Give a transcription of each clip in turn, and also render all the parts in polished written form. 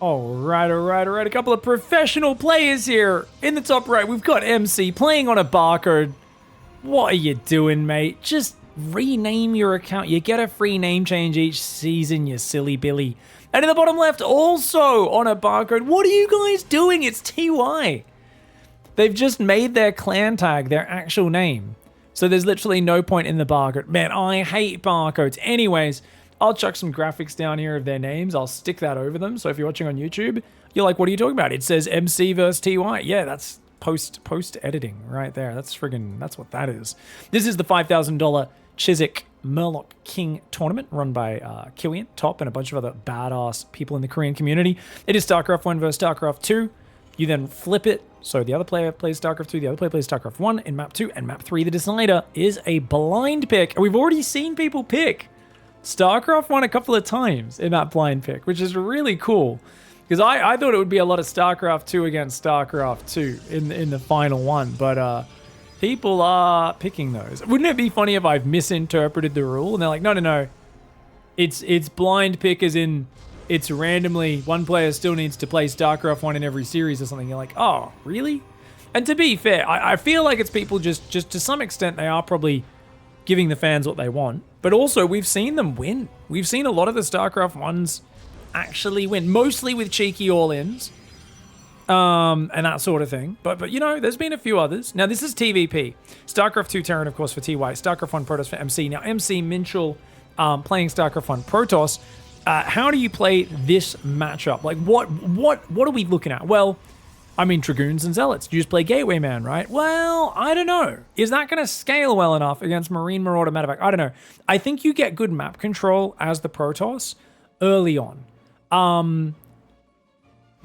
All right. A couple of professional players here. In the top right, we've got MC playing on a barcode. What are you doing, mate? Just rename your account. You get a free name change each season, you silly Billy. And in the bottom left, also on a barcode. What are you guys doing? It's TY. They've just made their clan tag their actual name. So there's literally no point in the barcode. Man, I hate barcodes. Anyways, I'll chuck some graphics down here of their names. I'll stick that over them. So if you're watching on YouTube, you're like, what are you talking about? It says MC versus TY. Yeah, that's post editing right there. That's what that is. This is the $5,000 Chiswick Murloc King tournament run by Killian, Top, and a bunch of other badass people in the Korean community. It is StarCraft 1 versus StarCraft 2. You then flip it. So the other player plays StarCraft 2, the other player plays StarCraft 1 in map 2, and map 3, the decider, is a blind pick. And we've already seen people pick StarCraft 1 a couple of times in that blind pick, which is really cool. Because I thought it would be a lot of StarCraft 2 against StarCraft 2 in the final one, but people are picking those. Wouldn't it be funny if I've misinterpreted the rule and they're like, no, it's blind pick as in it's randomly one player still needs to play StarCraft 1 in every series or something. You're like, oh, really? And to be fair, I feel like it's people just to some extent they are probably giving the fans what they want. But also, we've seen them win. We've seen a lot of the StarCraft 1s actually win, mostly with cheeky all-ins and that sort of thing. But you know, there's been a few others. Now, this is TVP. StarCraft 2 Terran, of course, for TY. StarCraft 1 Protoss for MC. Now, MC Minchel playing StarCraft 1 Protoss. How do you play this matchup? Like, what are we looking at? Well, I mean, Dragoons and Zealots. You just play Gateway Man, right? Well, I don't know. Is that going to scale well enough against Marine Marauder Medevac? I don't know. I think you get good map control as the Protoss early on.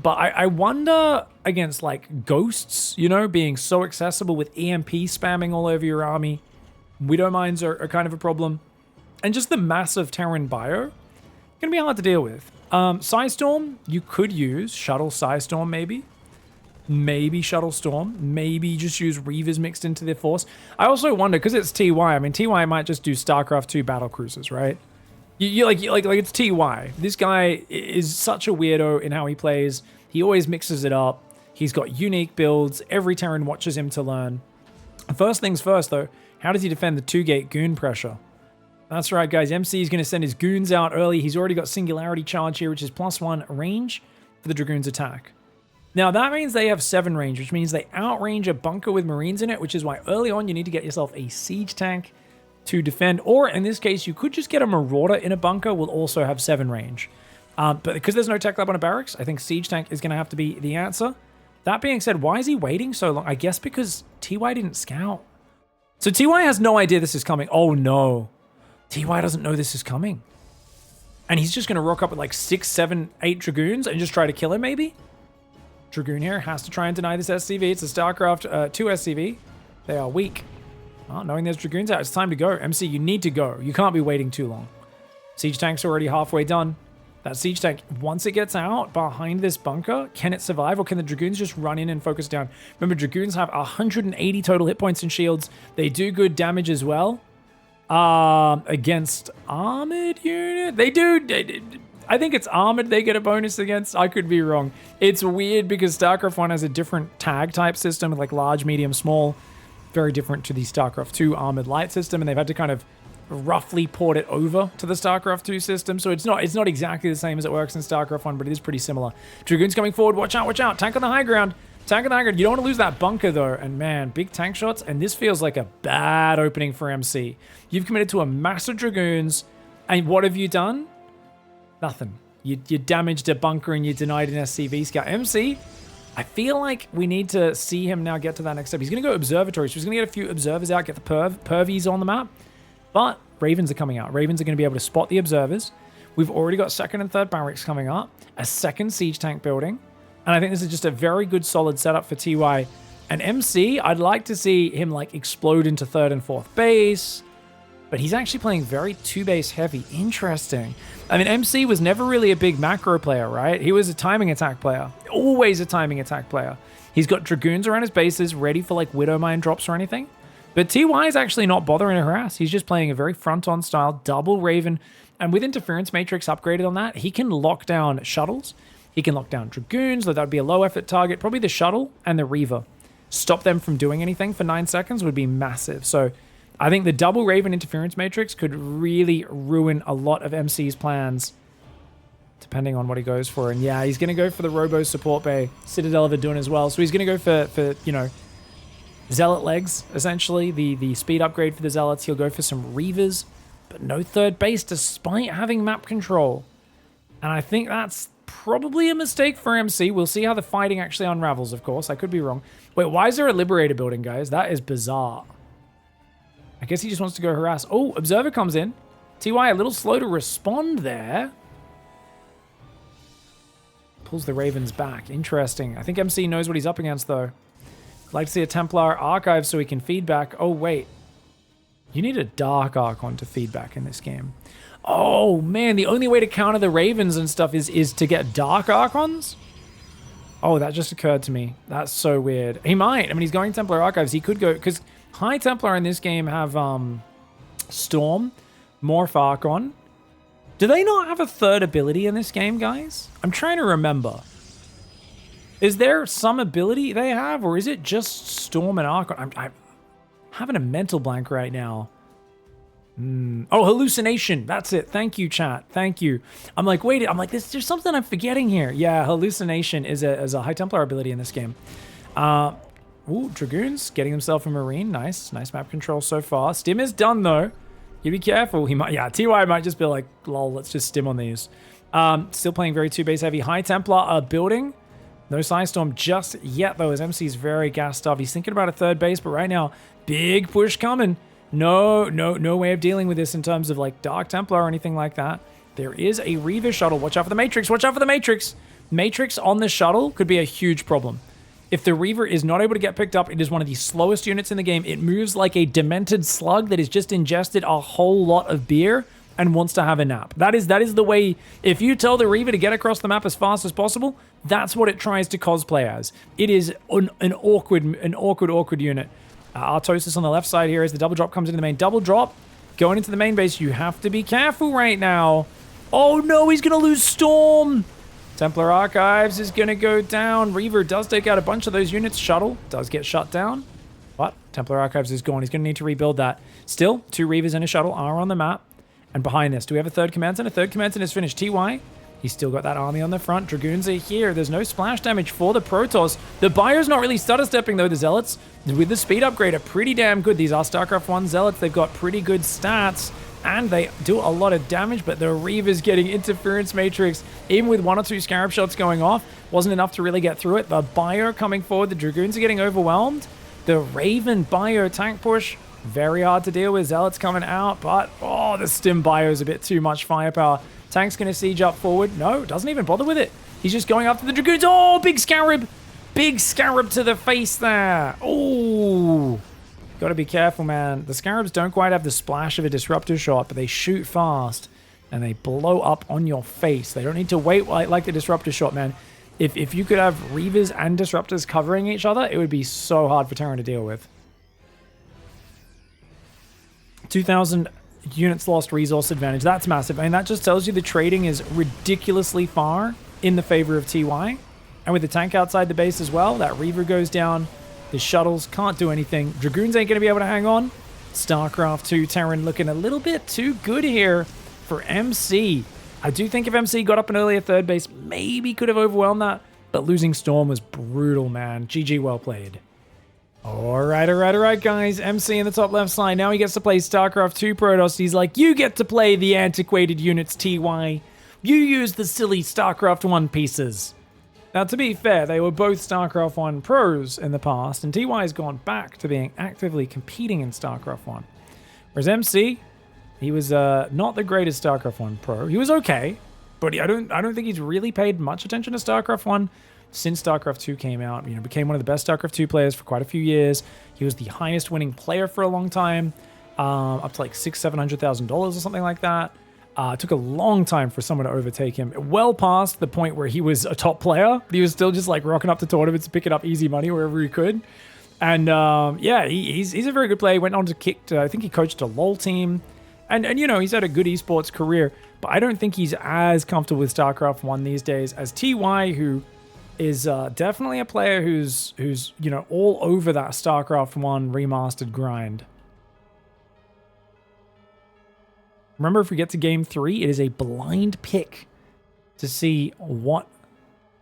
But I wonder against, like, Ghosts, you know, being so accessible with EMP spamming all over your army. Widow Mines are kind of a problem. And just the massive Terran bio. Gonna be hard to deal with. Psystorm, you could use Shuttle Psystorm maybe. Maybe Shuttle Storm. Maybe just use Reavers mixed into their force. I also wonder, because it's TY, I mean, TY might just do StarCraft 2 battle cruisers, right? You like it's TY. This guy is such a weirdo in how he plays. He always mixes it up. He's got unique builds. Every Terran watches him to learn. First things first, though, how does he defend the 2-gate goon pressure? That's right, guys. MC is going to send his goons out early. He's already got Singularity Charge here, which is +1 range for the Dragoons attack. Now, that means they have 7 range, which means they outrange a bunker with Marines in it, which is why early on you need to get yourself a Siege Tank to defend. Or, in this case, you could just get a Marauder in a bunker, will also have 7 range. But because there's no Tech Lab on a barracks, I think Siege Tank is going to have to be the answer. That being said, why is he waiting so long? I guess because TY didn't scout. So TY has no idea this is coming. Oh, no. TY doesn't know this is coming. And he's just going to rock up with like 6, 7, 8 Dragoons and just try to kill him, maybe? Dragoon here has to try and deny this SCV. It's a StarCraft 2 SCV. They are weak. Well, knowing there's Dragoons out, it's time to go. MC, you need to go. You can't be waiting too long. Siege Tank's already halfway done. That Siege Tank, once it gets out behind this bunker, can it survive or can the Dragoons just run in and focus down? Remember, Dragoons have 180 total hit points and shields. They do good damage as well. Against armored unit? They do. I think it's armored they get a bonus against. I could be wrong. It's weird because StarCraft 1 has a different tag type system, like large, medium, small. Very different to the StarCraft 2 armored light system, and they've had to kind of roughly port it over to the StarCraft 2 system. So it's not exactly the same as it works in StarCraft 1, but it is pretty similar. Dragoons coming forward. Watch out, watch out. Tank on the high ground. Tank on the high ground. You don't want to lose that bunker, though. And man, big tank shots. And this feels like a bad opening for MC. You've committed to a massive Dragoons. And what have you done? Nothing. You damaged a bunker and you denied an SCV scout. MC, I feel like we need to see him now get to that next step. He's going to go observatory. So he's going to get a few observers out, get the pervies on the map. But Ravens are coming out. Ravens are going to be able to spot the observers. We've already got 2nd and 3rd barracks coming up. A 2nd siege tank building. And I think this is just a very good, solid setup for TY. And MC, I'd like to see him like explode into 3rd and 4th base. But he's actually playing very 2-base heavy. Interesting. I mean, MC was never really a big macro player, right? He was a timing attack player. Always a timing attack player. He's got Dragoons around his bases ready for like Widow Mine drops or anything. But TY is actually not bothering to harass. He's just playing a very front-on style, double Raven. And with Interference Matrix upgraded on that, he can lock down shuttles. He can lock down Dragoons, though that would be a low-effort target. Probably the Shuttle and the Reaver. Stop them from doing anything for 9 seconds would be massive. So I think the double Raven Interference Matrix could really ruin a lot of MC's plans, depending on what he goes for. And yeah, he's going to go for the Robo Support Bay. Citadel of Adun as well. So he's going to go for you know, Zealot legs, essentially. The speed upgrade for the Zealots. He'll go for some Reavers, but no third base despite having map control. And I think that's probably a mistake for MC. We'll see how the fighting actually unravels, of course. I could be wrong. Wait, why is there a Liberator building, guys? That is bizarre. I guess he just wants to go harass. Oh, Observer comes in. TY a little slow to respond there. Pulls the Ravens back. Interesting. I think MC knows what he's up against, though. I'd like to see a Templar Archive so he can feedback. Oh, wait. You need a Dark Archon to feedback in this game. Oh, man. The only way to counter the Ravens and stuff is to get Dark Archons? Oh, that just occurred to me. That's so weird. He might. I mean, he's going Templar Archives. He could go... Because High Templar in this game have Storm, Morph Archon. Do they not have a third ability in this game, guys? I'm trying to remember. Is there some ability they have, or is it just Storm and Archon? I'm having a mental blank right now. Oh, Hallucination. That's it. Thank you, chat. Thank you. I'm like, wait. I'm like, there's something I'm forgetting here. Yeah, Hallucination is a High Templar ability in this game. Ooh, Dragoons getting himself a Marine. Nice. Nice map control so far. Stim is done, though. You be careful. He might, yeah, TY might just be like, lol, let's just stim on these. Still playing very 2-base heavy. High Templar building. No Psystorm just yet, though, as MC's very gassed up. He's thinking about a third base, but right now, big push coming. No way of dealing with this in terms of like Dark Templar or anything like that. There is a Reaver shuttle. Watch out for the Matrix. Watch out for the Matrix. Matrix on the shuttle could be a huge problem. If the Reaver is not able to get picked up, it is one of the slowest units in the game. It moves like a demented slug that has just ingested a whole lot of beer and wants to have a nap. That is the way. If you tell the Reaver to get across the map as fast as possible, that's what it tries to cosplay as. It is an awkward unit. Artosis on the left side here as the double drop comes into the main. Double drop going into the main base. You have to be careful right now. Oh no, he's going to lose Storm. Templar Archives is going to go down. Reaver does take out a bunch of those units. Shuttle does get shut down. But Templar Archives is gone. He's going to need to rebuild that. Still, 2 Reavers and a Shuttle are on the map. And behind this, do we have a third command center? Third command center is finished. TY, he's still got that army on the front. Dragoons are here. There's no splash damage for the Protoss. The Bio's not really stutter stepping, though. The Zealots, with the speed upgrade, are pretty damn good. These are StarCraft 1 Zealots. They've got pretty good stats. And they do a lot of damage, but the Reaver's getting Interference Matrix. Even with 1 or 2 Scarab shots going off, wasn't enough to really get through it. The Bio coming forward. The Dragoons are getting overwhelmed. The Raven Bio tank push, very hard to deal with. Zealots coming out, but oh, the Stim Bio is a bit too much firepower. Tank's going to siege up forward. No, doesn't even bother with it. He's just going after the Dragoons. Oh, big Scarab. Big Scarab to the face there. Oh, got to be careful, man. The Scarabs don't quite have the splash of a Disruptor shot, but they shoot fast and they blow up on your face. They don't need to wait like the Disruptor shot, man. If you could have Reavers and Disruptors covering each other, it would be so hard for Terran to deal with. 2,000 units lost resource advantage. That's massive. I mean, that just tells you the trading is ridiculously far in the favor of TY. And with the tank outside the base as well, that Reaver goes down. The shuttles can't do anything. Dragoons ain't going to be able to hang on. StarCraft 2 Terran looking a little bit too good here for MC. I do think if MC got up an earlier third base, maybe could have overwhelmed that. But losing Storm was brutal, man. GG, well played. All right, guys. MC in the top left side. Now he gets to play StarCraft 2 Protoss. He's like, you get to play the antiquated units, TY. You use the silly StarCraft 1 pieces. Now, to be fair, they were both StarCraft 1 pros in the past, and TY has gone back to being actively competing in StarCraft 1. Whereas MC, he was not the greatest StarCraft 1 pro. He was okay, but I don't think he's really paid much attention to StarCraft 1 since StarCraft 2 came out. You know, became one of the best StarCraft 2 players for quite a few years. He was the highest winning player for a long time, up to like $600,000-$700,000 or something like that. It took a long time for someone to overtake him. Well past the point where he was a top player, but he was still just like rocking up to tournaments, picking up easy money wherever he could. And yeah, he's a very good player. He went on to kick, I think he coached a LoL team. And you know, he's had a good esports career. but I don't think he's as comfortable with StarCraft 1 these days as TY, who is definitely a player who's you know, all over that StarCraft 1 remastered grind. Remember, if we get to game 3, it is a blind pick to see what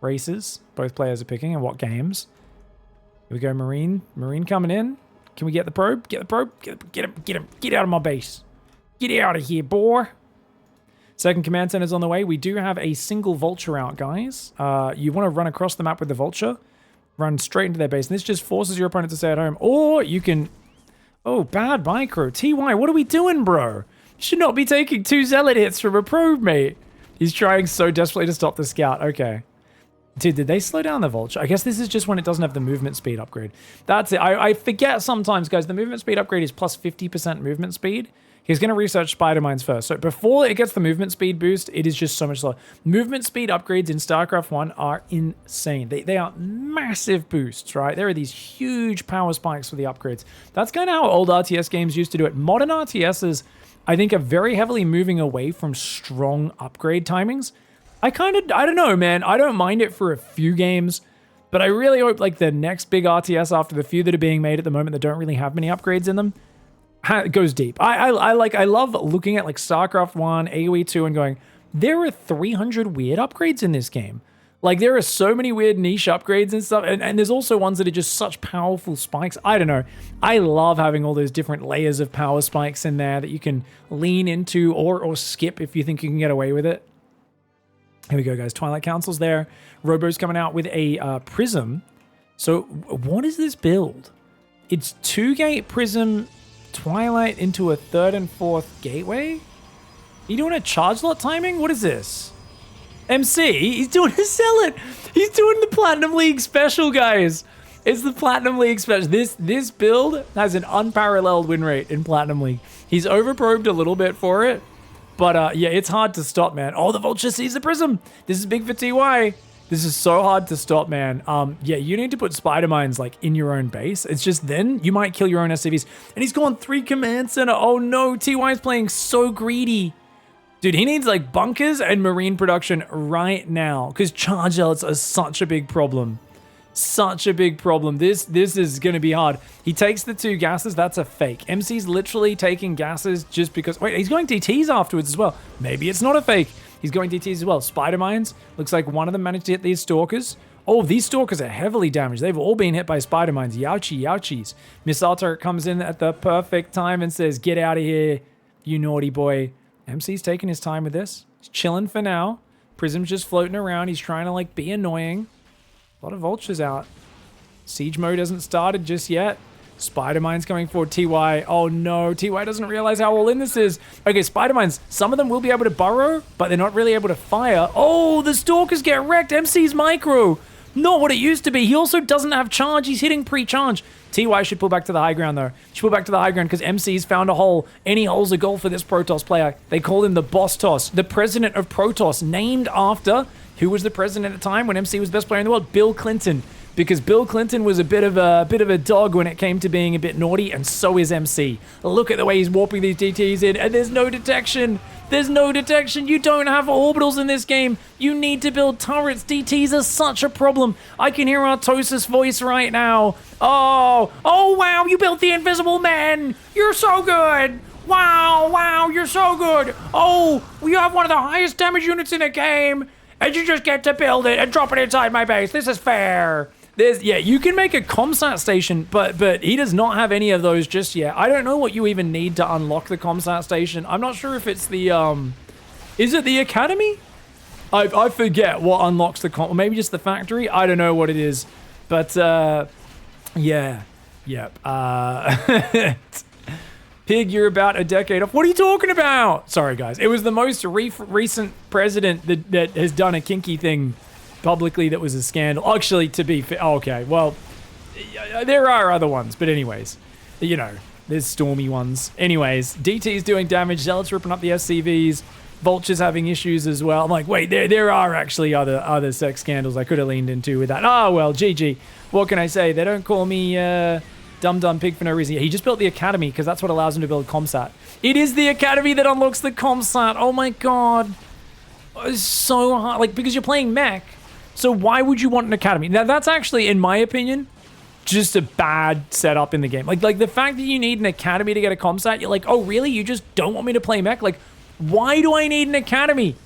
races both players are picking and what games. Here we go, Marine. Marine coming in. Can we get the probe? Get the probe. Get him. Get out of my base. Get out of here, boy. Second command center's on the way. We do have a single vulture out, guys. You want to run across the map with the vulture. Run straight into their base. And this just forces your opponent to stay at home. Or you can... Oh, bad micro. TY, what are we doing, bro? You should not be taking 2 zealot hits from a probe, mate. He's trying so desperately to stop the scout. Okay. Dude, did they slow down the vulture? I guess this is just when it doesn't have the movement speed upgrade. That's it. I forget sometimes, guys. The movement speed upgrade is plus 50% movement speed. He's going to research spider mines first. So before it gets the movement speed boost, it is just so much slower. Movement speed upgrades in StarCraft 1 are insane. They are massive boosts, right? There are these huge power spikes for the upgrades. That's kind of how old RTS games used to do it. Modern RTSs, I think, are very heavily moving away from strong upgrade timings. I don't know, man. I don't mind it for a few games, but I really hope like the next big RTS after the few that are being made at the moment that don't really have many upgrades in them, it goes deep. I love looking at like StarCraft 1, AoE 2 and going, there are 300 weird upgrades in this game. Like there are so many weird niche upgrades and stuff. And there's also ones that are just such powerful spikes. I don't know. I love having all those different layers of power spikes in there that you can lean into or skip if you think you can get away with it. Here we go, guys. Twilight Council's there. Robo's coming out with a Prism. So what is this build? It's 2-gate Prism Twilight into a 3rd and 4th gateway? Are you doing a charge lot timing? What is this? MC? He's doing a Zealot. He's doing the Platinum League special, guys. It's the Platinum League special. This build has an unparalleled win rate in Platinum League. He's overprobed a little bit for it. But yeah, it's hard to stop, man. Oh, the Vulture sees the Prism. This is big for TY. This is so hard to stop, man. Yeah, you need to put spider mines like in your own base. It's just then you might kill your own SCVs. And he's gone 3 command center. Oh no, TY is playing so greedy. Dude, he needs like bunkers and marine production right now because charge zealots are such a big problem. Such a big problem. This is going to be hard. He takes the 2 gases. That's a fake. MC's literally taking gases just because... Wait, he's going DTs afterwards as well. Maybe it's not a fake. He's going DTs as well. Spider mines. Looks like one of them managed to hit these stalkers. Oh, these stalkers are heavily damaged. They've all been hit by spider mines. Youchie, youchies. Missile turret comes in at the perfect time and says, get out of here, you naughty boy. MC's taking his time with this. He's chilling for now. Prism's just floating around. He's trying to like be annoying. A lot of vultures out. Siege mode hasn't started just yet. Spider mines coming forward. TY. Oh no, TY doesn't realize how all in this is. Okay, spider mines. Some of them will be able to burrow, but they're not really able to fire. Oh, the stalkers get wrecked. MC's micro. Not what it used to be. He also doesn't have charge. He's hitting pre-charge. TY should pull back to the high ground though. Should pull back to the high ground because MC's found a hole. Any hole's a goal for this Protoss player. They call him the BossToss, the president of Protoss, named after who was the president at the time when MC was the best player in the world? Bill Clinton. Because Bill Clinton was a bit of a dog when it came to being a bit naughty, and so is MC. Look at the way he's warping these DTs in, and there's no detection. There's no detection. You don't have orbitals in this game. You need to build turrets. DTs are such a problem. I can hear Artosis' voice right now. Oh, wow, you built the Invisible Man. You're so good. Wow, you're so good. Oh, you have one of the highest damage units in the game, and you just get to build it and drop it inside my base. This is fair. Yeah, you can make a comsat station, but he does not have any of those just yet. I don't know what you even need to unlock the comsat station. I'm not sure if it's the, is it the academy? I forget what unlocks the or maybe just the factory. I don't know what it is, but, yeah. Yep. Pig, you're about a decade off. What are you talking about? Sorry, guys. It was the most recent president that has done a kinky thing publicly that was a scandal. Actually, to be fair, okay, well, there are other ones, but anyways, you know, there's stormy ones. Anyways, DT's doing damage, Zealots ripping up the SCVs, Vulture's having issues as well. I'm like, wait, there are actually other sex scandals I could have leaned into with that. Oh, well, GG. What can I say? They don't call me dumb pig for no reason. He just built the academy because that's what allows him to build Comsat. It is the academy that unlocks the Comsat. Oh my god. It's so hard. Like, because you're playing mech. So why would you want an academy? Now, that's actually, in my opinion, just a bad setup in the game. Like the fact that you need an academy to get a Comsat, you're like, oh, really? You just don't want me to play mech? Like, why do I need an academy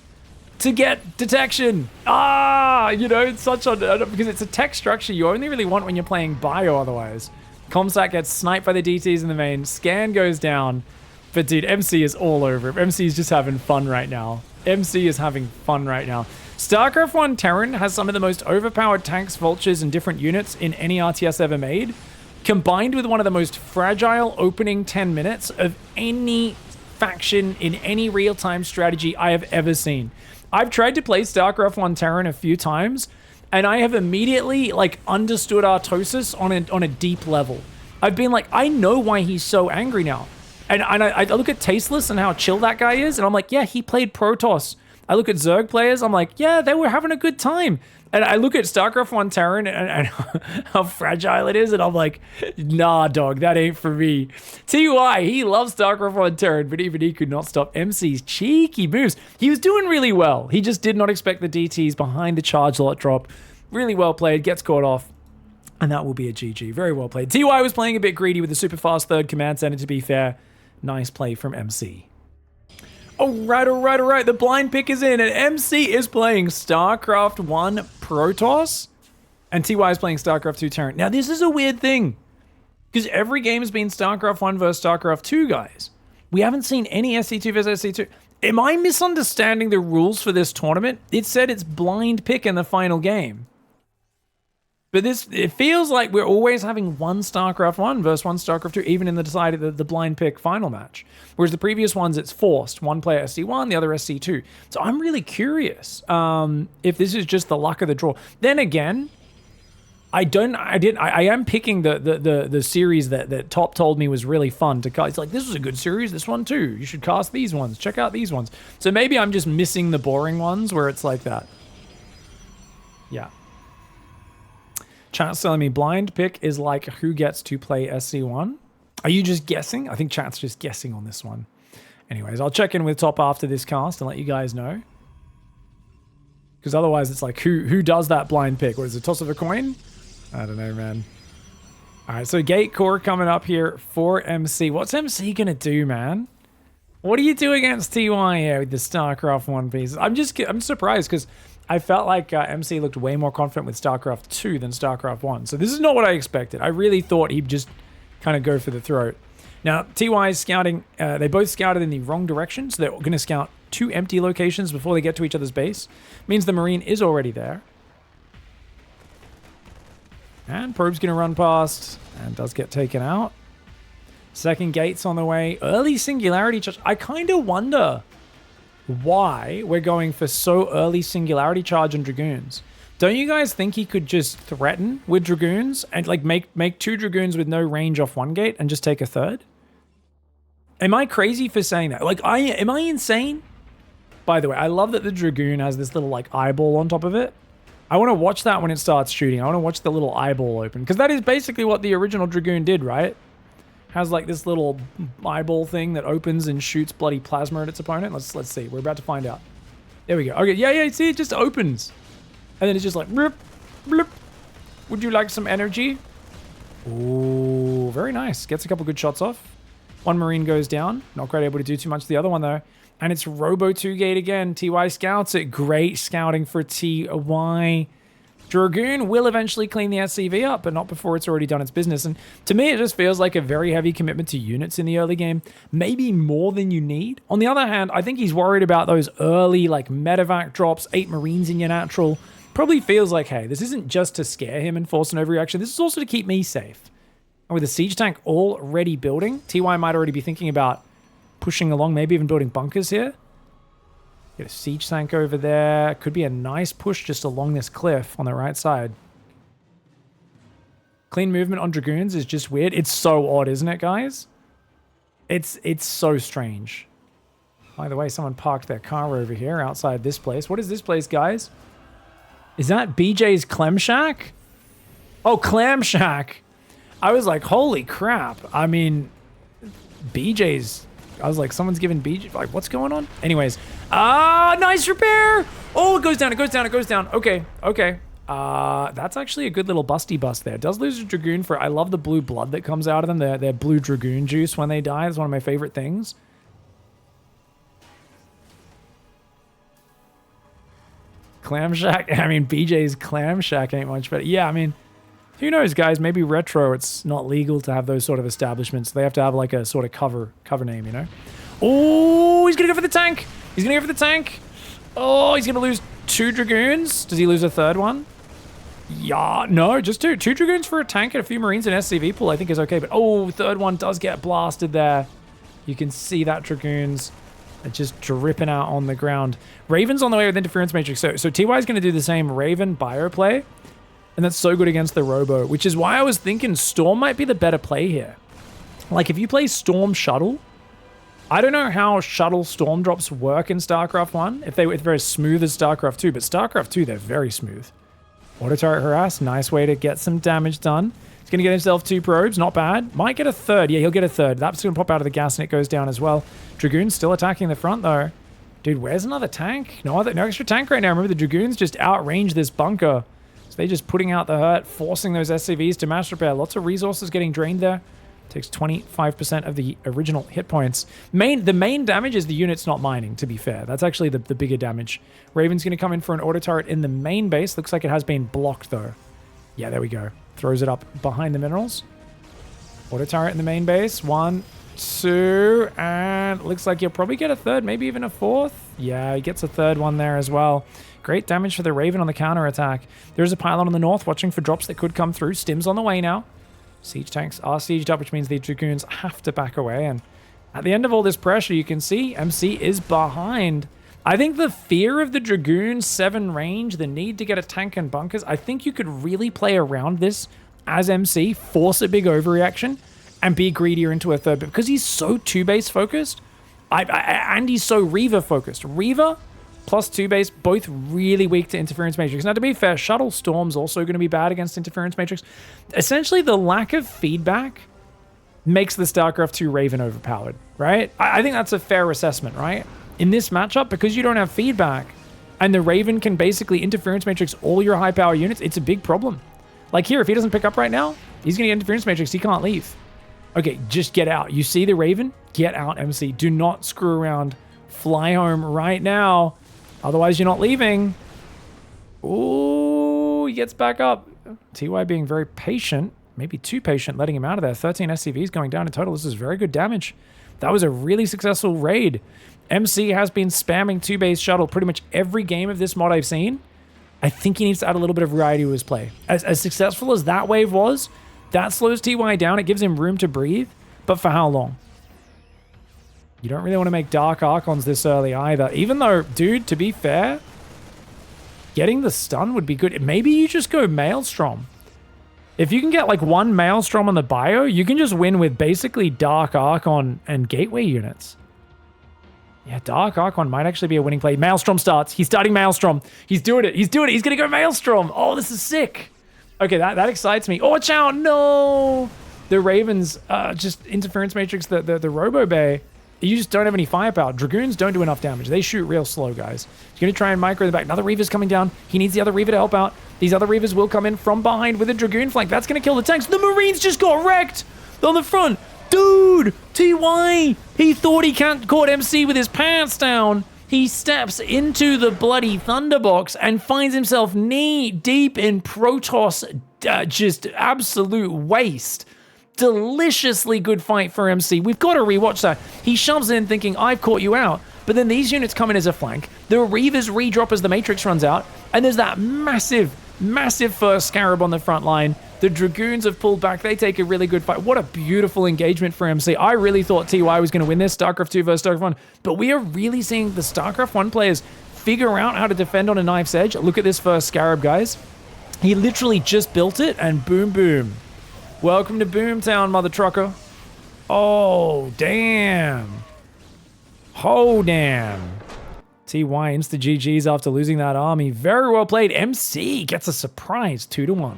to get detection? You know, it's such a... Because it's a tech structure you only really want when you're playing bio otherwise. Comsat gets sniped by the DTs in the main. Scan goes down. But, dude, MC is all over it. MC is just having fun right now. MC is having fun right now. StarCraft 1 Terran has some of the most overpowered tanks, vultures, and different units in any RTS ever made, combined with one of the most fragile opening 10 minutes of any faction in any real-time strategy I have ever seen. I've tried to play StarCraft 1 Terran a few times, and I have immediately, like, understood Artosis on a deep level. I've been like, I know why he's so angry now. And I look at Tasteless and how chill that guy is, and I'm like, yeah, he played Protoss. I look at Zerg players, I'm like, yeah, they were having a good time. And I look at StarCraft 1 Terran and how fragile it is, and I'm like, nah, dog, that ain't for me. TY, he loves StarCraft 1 Terran, but even he could not stop MC's cheeky moves. He was doing really well. He just did not expect the DTs behind the charge lot drop. Really well played, gets caught off, and that will be a GG. Very well played. TY was playing a bit greedy with the super fast third command center, to be fair. Nice play from MC. All right. The blind pick is in, and MC is playing StarCraft 1 Protoss, and TY is playing StarCraft 2 Terran. Now, this is a weird thing, because every game has been StarCraft 1 versus StarCraft 2, guys. We haven't seen any SC2 versus SC2. Am I misunderstanding the rules for this tournament? It said it's blind pick in the final game. But it feels like we're always having one StarCraft 1 versus one StarCraft 2, even in the blind pick final match. Whereas the previous ones, it's forced. One player SC1, the other SC2. So I'm really curious if this is just the luck of the draw. Then again, I am picking the series that Top told me was really fun to cast. It's like, this was a good series, this one too. You should cast these ones. Check out these ones. So maybe I'm just missing the boring ones where it's like that. Yeah. Chat's telling me blind pick is like who gets to play SC1. Are you just guessing? I think chat's just guessing on this one. Anyways, I'll check in with Top after this cast and let you guys know. Because otherwise it's like, who does that blind pick? What is it, toss of a coin? I don't know, man. All right, so Gate Core coming up here for MC. What's MC going to do, man? What do you do against TY here with the StarCraft 1 pieces? I'm surprised because I felt like MC looked way more confident with StarCraft 2 than StarCraft 1. So this is not what I expected. I really thought he'd just kind of go for the throat. Now, TY is scouting. They both scouted in the wrong direction, so they're going to scout 2 empty locations before they get to each other's base. Means the Marine is already there. And Probe's going to run past and does get taken out. Second gate's on the way. Early Singularity Charge. I kind of wonder why we're going for so early Singularity Charge on Dragoons. Don't you guys think he could just threaten with Dragoons and like make 2 Dragoons with no range off one gate and just take a third? Am I crazy for saying that? Like, am I insane? By the way, I love that the Dragoon has this little like eyeball on top of it. I want to watch that when it starts shooting. I want to watch the little eyeball open because that is basically what the original Dragoon did, right? Has like this little eyeball thing that opens and shoots bloody plasma at its opponent. Let's see. We're about to find out. There we go. Okay, yeah. See, it just opens, and then it's just like bloop, bloop. Would you like some energy? Ooh, very nice. Gets a couple good shots off. One Marine goes down. Not quite able to do too much to the other one though. And it's Robo 2 gate again. TY scouts it. Great scouting for TY. Dragoon will eventually clean the SCV up, but not before it's already done its business. And to me, it just feels like a very heavy commitment to units in the early game. Maybe more than you need. On the other hand, I think he's worried about those early like medevac drops, 8 Marines in your natural. Probably feels like, hey, this isn't just to scare him and force an overreaction. This is also to keep me safe. And with the siege tank already building, TY might already be thinking about pushing along, maybe even building bunkers here. Get a siege tank over there. Could be a nice push just along this cliff on the right side. Clean movement on Dragoons is just weird. It's so odd, isn't it, guys? It's so strange. By the way, someone parked their car over here outside this place. What is this place, guys? Is that BJ's Clem Shack? Oh, Clam Shack. I was like, holy crap. I mean, BJ's, I was like, someone's giving BJ, like, what's going on? Anyways, nice repair. Oh, it goes down, it goes down, it goes down. Okay, okay. That's actually a good little busty bust there. It does lose a Dragoon for, I love the blue blood that comes out of them. Their blue Dragoon juice when they die. It's one of my favorite things. Clam Shack. I mean, BJ's Clam Shack ain't much better. Yeah, I mean, who knows, guys? Maybe Retro, it's not legal to have those sort of establishments. They have to have like a sort of cover name, you know? Oh, he's gonna go for the tank. He's gonna go for the tank. Oh, he's gonna lose 2 Dragoons. Does he lose a third one? Yeah, no, just 2. 2 Dragoons for a tank and a few Marines and SCV pool I think is okay. But oh, third one does get blasted there. You can see that Dragoons are just dripping out on the ground. Raven's on the way with Interference Matrix. So TY is going to do the same Raven bio play. And that's so good against the Robo, which is why I was thinking Storm might be the better play here. Like if you play Storm Shuttle, I don't know how Shuttle Storm drops work in StarCraft 1, if they're as smooth as StarCraft 2, but StarCraft 2, they're very smooth. Auto turret harass, nice way to get some damage done. He's going to get himself 2 probes, not bad. Might get a third, yeah, he'll get a third. That's going to pop out of the gas and it goes down as well. Dragoon's still attacking the front though. Dude, where's another tank? No extra tank right now. Remember, the Dragoons just outrange this bunker. So they're just putting out the hurt, forcing those SCVs to mass repair. Lots of resources getting drained there. Takes 25% of the original hit points. The main damage is the units not mining, to be fair. That's actually the bigger damage. Raven's going to come in for an auto turret in the main base. Looks like it has been blocked, though. Yeah, there we go. Throws it up behind the minerals. Auto turret in the main base. 1, 2, and looks like he'll probably get a third, maybe even a fourth. Yeah, he gets a third one there as well. Great damage for the Raven on the counter attack. There's a pylon on the north watching for drops that could come through. Stim's on the way now. Siege tanks are sieged up, which means the Dragoons have to back away. And at the end of all this pressure, you can see MC is behind. I think the fear of the Dragoon 7 range, the need to get a tank and bunkers, I think you could really play around this as MC, force a big overreaction, and be greedier into a third. But because he's so 2-base focused, and he's so Reaver focused. Reaver plus 2-base, both really weak to Interference Matrix. Now, to be fair, Shuttle Storm's also going to be bad against Interference Matrix. Essentially, the lack of feedback makes the StarCraft 2 Raven overpowered, right? I think that's a fair assessment, right? In this matchup, because you don't have feedback, and the Raven can basically Interference Matrix all your high-power units, it's a big problem. Like here, if he doesn't pick up right now, he's going to get Interference Matrix. He can't leave. Okay, just get out. You see the Raven? Get out, MC. Do not screw around. Fly home right now. Otherwise, you're not leaving. Ooh, he gets back up. TY being very patient, maybe too patient, letting him out of there. 13 SCVs going down in total. This is very good damage. That was a really successful raid. MC has been spamming 2-base shuttle pretty much every game of this mod I've seen. I think he needs to add a little bit of variety to his play. As successful as that wave was, that slows TY down. It gives him room to breathe. But for how long? You don't really want to make Dark Archons this early either. Even though, dude, to be fair, getting the stun would be good. Maybe you just go Maelstrom. If you can get like 1 Maelstrom on the bio, you can just win with basically Dark Archon and Gateway units. Yeah, Dark Archon might actually be a winning play. Maelstrom starts. He's starting Maelstrom. He's doing it. He's doing it. He's going to go Maelstrom. Oh, this is sick. Okay, that excites me. Oh, watch out. No. The Ravens, just Interference Matrix, the Robo Bay. You just don't have any firepower. Dragoons don't do enough damage. They shoot real slow, guys. He's going to try and micro the back. Another Reaver's coming down. He needs the other Reaver to help out. These other Reavers will come in from behind with a Dragoon flank. That's going to kill the tanks. The Marines just got wrecked on the front. Dude, TY, he thought he can't caught MC with his pants down. He steps into the bloody Thunderbox and finds himself knee deep in Protoss, just absolute waste. Deliciously good fight for MC. We've got to rewatch that. He shoves in thinking, I've caught you out. But then these units come in as a flank. The Reavers redrop as the Matrix runs out. And there's that massive, massive first Scarab on the front line. The Dragoons have pulled back. They take a really good fight. What a beautiful engagement for MC. I really thought TY was going to win this, StarCraft 2 versus StarCraft 1. But we are really seeing the StarCraft 1 players figure out how to defend on a knife's edge. Look at this first Scarab, guys. He literally just built it and boom, boom. Welcome to Boomtown, mother trucker. Oh, damn. Oh, damn. TY insta GG's after losing that army. Very well played. MC gets a surprise 2-1.